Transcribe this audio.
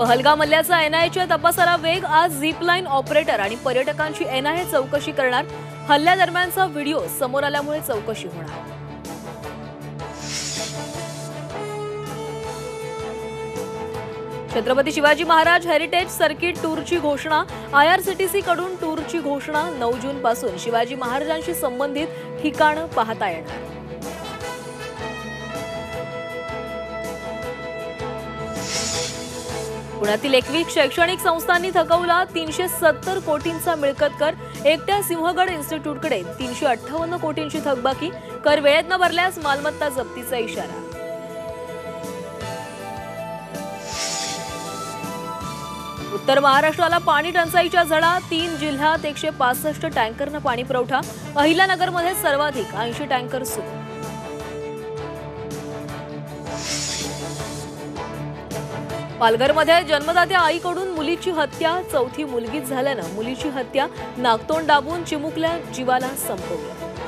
पहलगाम हल्ल्याचा एनआयएच्या तपासाला वेग। आज झिपलाईन ऑपरेटर आणि पर्यटकांची एनआयए चौकशी करणार। हल्ल्यादरम्यानचा व्हिडिओ समोर आल्यामुळे चौकशी होणार। छत्रपती शिवाजी महाराज हेरिटेज सर्किट टूरची घोषणा। आयआरसीटीसी कडून टूरची घोषणा। 9 जून पासून शिवाजी महाराजांशी संबंधित ठिकाणं पाहता येणार। पुण्यातील 21 शैक्षणिक संस्थांनी थकवला 370 कोटींचा मिळकत कर। एकट्या सिंहगड इन्स्टिट्यूटकडे 358 कोटींची थकबाकी। कर वेळेत न भरल्यास मालमत्ता जप्तीचा इशारा। उत्तर महाराष्ट्राला पाणी टंचाईच्या झळा। 3 जिल्ह्यात 165 टँकरनं पाणी पुरवठा। अहिल्यानगरमध्ये सर्वाधिक 80 टँकर सुरू। पालघरमध्ये जन्मदात्या आईकडून मुलीची हत्या। चौथी मुलगीच झाल्यानं मुलीची हत्या। नाकतोंड दाबून चिमुकल्या जीवाला संपवलं।